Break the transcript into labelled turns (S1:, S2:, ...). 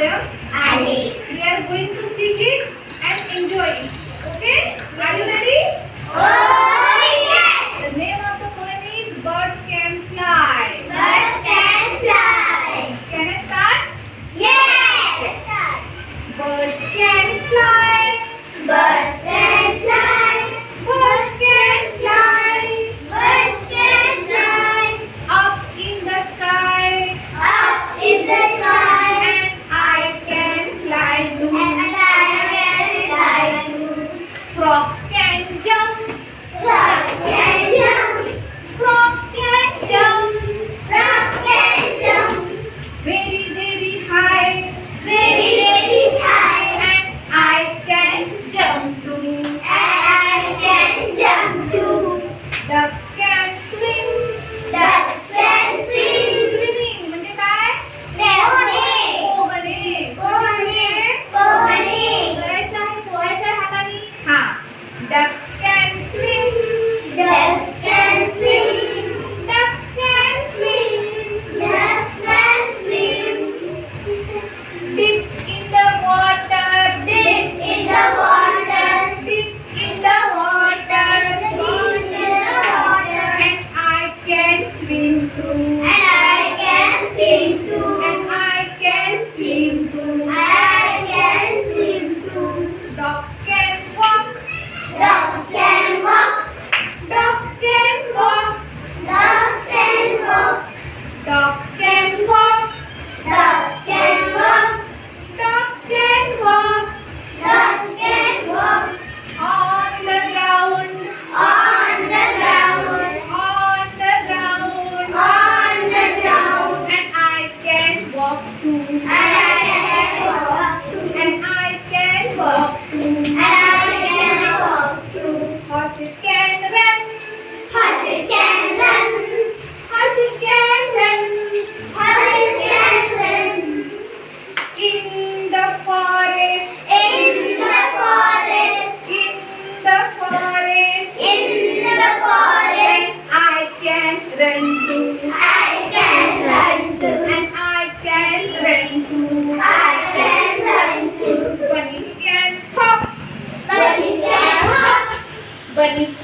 S1: poem Ali. We are going to sing it and enjoy it. Okay? Are you ready?
S2: Oh yes!
S1: The name of the poem is Birds Can Fly.
S2: Birds can fly.
S1: Can I start?
S2: Yes!
S1: Birds can fly.
S2: Birds can fly.
S1: Birds can fly.
S2: Birds can fly.
S1: Up in the sky.
S2: Up in the sky.
S1: And I can fly too.
S2: And I can fly too.
S1: Frogs can jump.
S2: Frogs can jump.
S1: Frogs can jump.
S2: Frogs can jump.
S1: Very, very high.
S2: Very, very high.
S1: And I can jump too.
S2: And I can jump too.
S1: Ducks can swim.
S2: Ducks can swim.
S1: Swimming म्हणजे काय?
S2: Swimming.
S1: पोहणे.
S2: पोहणे. पोहणे.
S1: करायचं आहे, पोहायचं आहे हाताने. हा. Ducks can swim.
S2: Ducks can swim.
S1: Ducks can swim.
S2: Ducks can swim.
S1: Dip in the water.
S2: Dip in the water.
S1: Dip in the water.
S2: Dip in the water.
S1: And I can swim too.
S2: And I can swim too.
S1: And I can swim too.
S2: I can swim too.
S1: Dogs can walk.
S2: Dogs can walk.
S1: Dogs can walk.
S2: Dogs can walk.
S1: Dogs can walk.
S2: Dogs can walk.
S1: Dogs can walk.
S2: Dogs can walk.
S1: On the ground.
S2: On the ground.
S1: On the ground.
S2: On the ground.
S1: And I can walk too.
S2: And I can walk too.
S1: And I can walk too.
S2: And I can walk too.
S1: Horses can run.
S2: Horses can run.
S1: Horses can run.
S2: Horses can run.
S1: In the forest.
S2: In the forest.
S1: In the forest.
S2: In the forest.
S1: I can run too.
S2: I can run too.
S1: And I can run too.
S2: I can run too.
S1: Bunnies can hop.
S2: Bunnies can hop.
S1: Bunnies